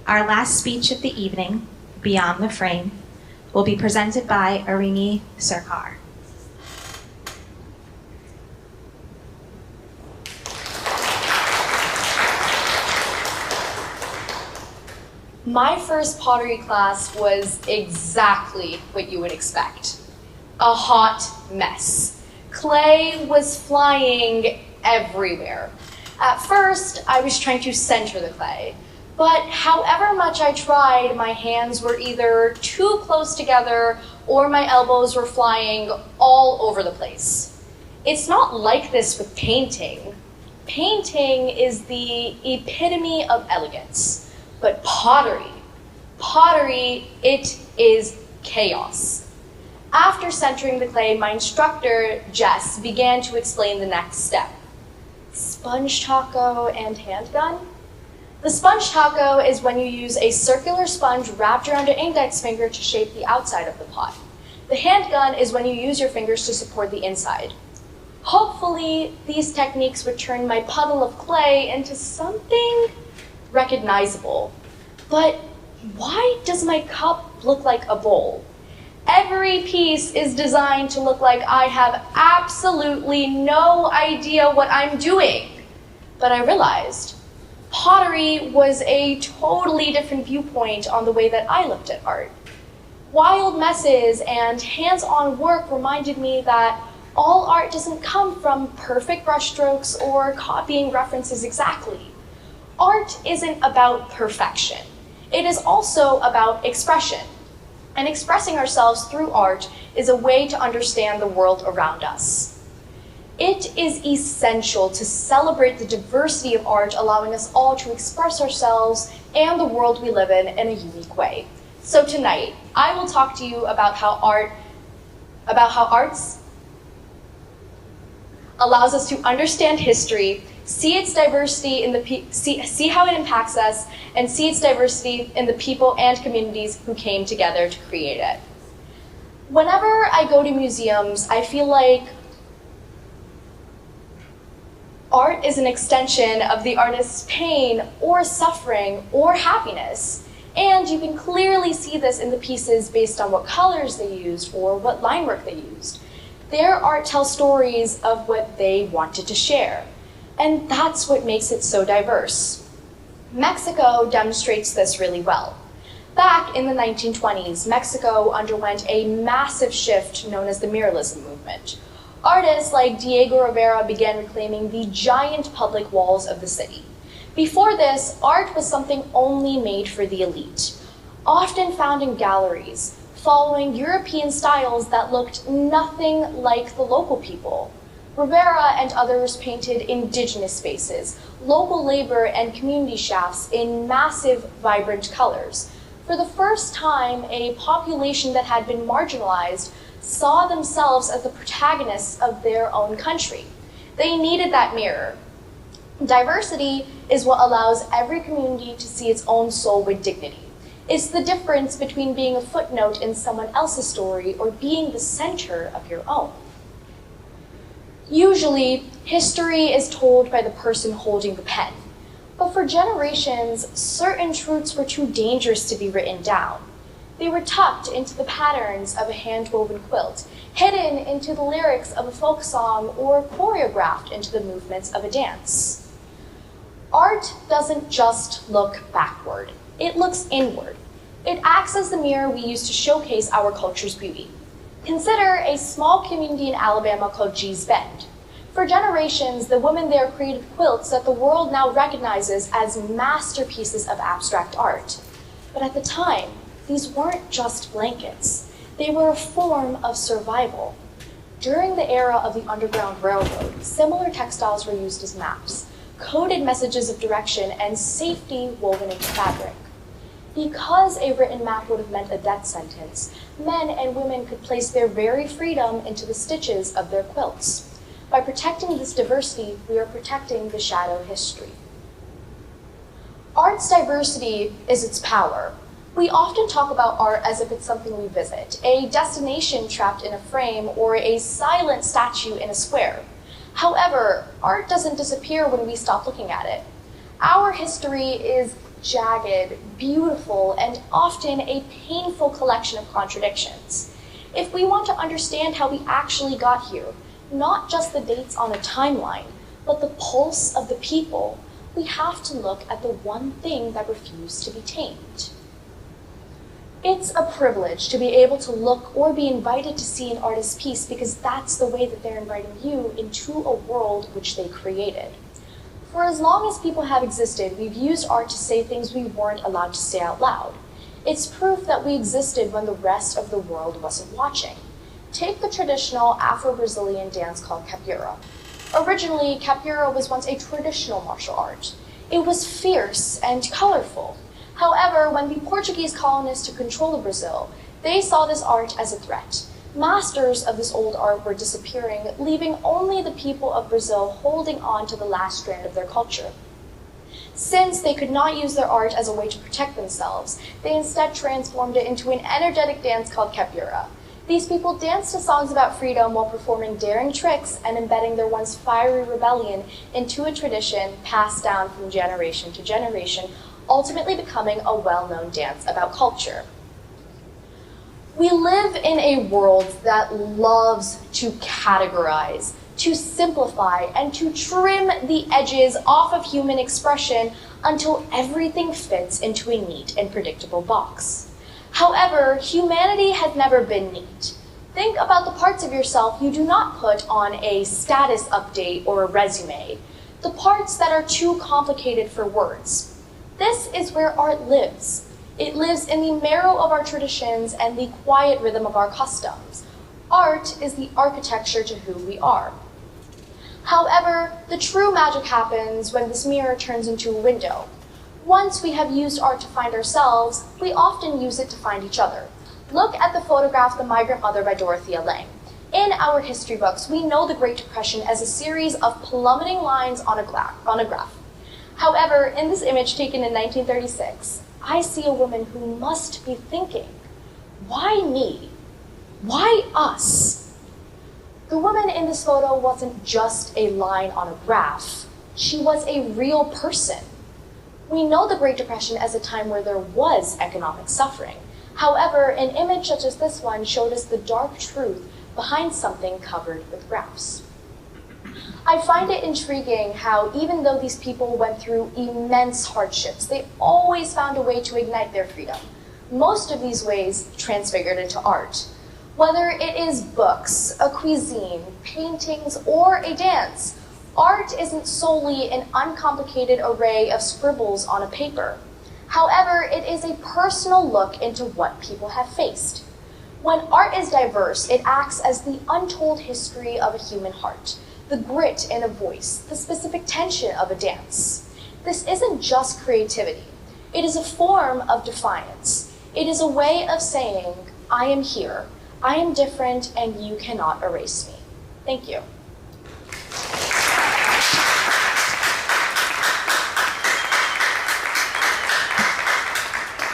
Our last speech of the evening, Beyond the Frame, will be presented by Aarini, Sarkar. My first pottery class was exactly what you would expect. A hot mess. Clay was flying everywhere. At first, I was trying to center the clay, but however much I tried, my hands were either too close together or my elbows were flying all over the place. It's not like this with painting. Painting is the epitome of elegance. But pottery, it is chaos. After centering the clay, my instructor, Jess, began to explain the next step. Sponge taco and handgun? The sponge taco is when you use a circular sponge wrapped around an index finger to shape the outside of the pot. The handgun is when you use your fingers to support the inside. Hopefully, these techniques would turn my puddle of clay into something recognizable. But why does my cup look like a bowl? Every piece is designed to look like I have absolutely no idea what I'm doing. But I realized pottery was a totally different viewpoint on the way that I looked at art. Wild messes and hands-on work reminded me that all art doesn't come from perfect brushstrokes or copying references exactly. Art isn't about perfection. It is also about expression. And expressing ourselves through art is a way to understand the world around us. It is essential to celebrate the diversity of art, allowing us all to express ourselves and the world we live in a unique way. So tonight, I will talk to you about how arts allows us to understand history, see its diversity in see how it impacts us, and see its diversity in the people and communities who came together to create it. Whenever I go to museums, I feel like art is an extension of the artist's pain or suffering or happiness. And you can clearly see this in the pieces based on what colors they used or what line work they used. Their art tells stories of what they wanted to share. And that's what makes it so diverse. Mexico demonstrates this really well. Back in the 1920s, Mexico underwent a massive shift known as the muralism movement. Artists like Diego Rivera began reclaiming the giant public walls of the city. Before this, art was something only made for the elite, often found in galleries, following European styles that looked nothing like the local people. Rivera and others painted indigenous spaces, local labor and community shafts in massive, vibrant colors. For the first time, a population that had been marginalized saw themselves as the protagonists of their own country. They needed that mirror. Diversity is what allows every community to see its own soul with dignity. It's the difference between being a footnote in someone else's story or being the center of your own. Usually, history is told by the person holding the pen. But for generations, certain truths were too dangerous to be written down. They were tucked into the patterns of a hand-woven quilt, hidden into the lyrics of a folk song, or choreographed into the movements of a dance. Art doesn't just look backward, it looks inward. It acts as the mirror we use to showcase our culture's beauty. Consider a small community in Alabama called Gee's Bend. For generations, the women there created quilts that the world now recognizes as masterpieces of abstract art. But at the time, these weren't just blankets. They were a form of survival. During the era of the Underground Railroad, similar textiles were used as maps, coded messages of direction and safety woven into fabric. Because a written map would have meant a death sentence, men and women could place their very freedom into the stitches of their quilts. By protecting this diversity, we are protecting the shadow history. Art's diversity is its power. We often talk about art as if it's something we visit, a destination trapped in a frame or a silent statue in a square. However, art doesn't disappear when we stop looking at it. Our history is jagged, beautiful, and often a painful collection of contradictions. If we want to understand how we actually got here, not just the dates on a timeline, but the pulse of the people, we have to look at the one thing that refused to be tamed. It's a privilege to be able to look or be invited to see an artist's piece because that's the way that they're inviting you into a world which they created. For as long as people have existed, we've used art to say things we weren't allowed to say out loud. It's proof that we existed when the rest of the world wasn't watching. Take the traditional Afro-Brazilian dance called capoeira. Originally, capoeira was once a traditional martial art. It was fierce and colorful. However, when the Portuguese colonists took control of Brazil, they saw this art as a threat. Masters of this old art were disappearing, leaving only the people of Brazil holding on to the last strand of their culture. Since they could not use their art as a way to protect themselves, they instead transformed it into an energetic dance called capoeira. These people danced to songs about freedom while performing daring tricks and embedding their once fiery rebellion into a tradition passed down from generation to generation, ultimately becoming a well-known dance about culture. We live in a world that loves to categorize, to simplify, and to trim the edges off of human expression until everything fits into a neat and predictable box. However, humanity has never been neat. Think about the parts of yourself you do not put on a status update or a resume, the parts that are too complicated for words. This is where art lives. It lives in the marrow of our traditions and the quiet rhythm of our customs. Art is the architecture to who we are. However, the true magic happens when this mirror turns into a window. Once we have used art to find ourselves, we often use it to find each other. Look at the photograph The Migrant Mother by Dorothea Lange. In our history books, we know the Great Depression as a series of plummeting lines on a graph. However, in this image taken in 1936, I see a woman who must be thinking, why me? Why us? The woman in this photo wasn't just a line on a graph. She was a real person. We know the Great Depression as a time where there was economic suffering. However, an image such as this one showed us the dark truth behind something covered with graphs. I find it intriguing how even though these people went through immense hardships, they always found a way to ignite their freedom. Most of these ways transfigured into art. Whether it is books, a cuisine, paintings, or a dance, art isn't solely an uncomplicated array of scribbles on a paper. However, it is a personal look into what people have faced. When art is diverse, it acts as the untold history of a human heart, the grit in a voice, the specific tension of a dance. This isn't just creativity. It is a form of defiance. It is a way of saying, I am here, I am different, and you cannot erase me. Thank you.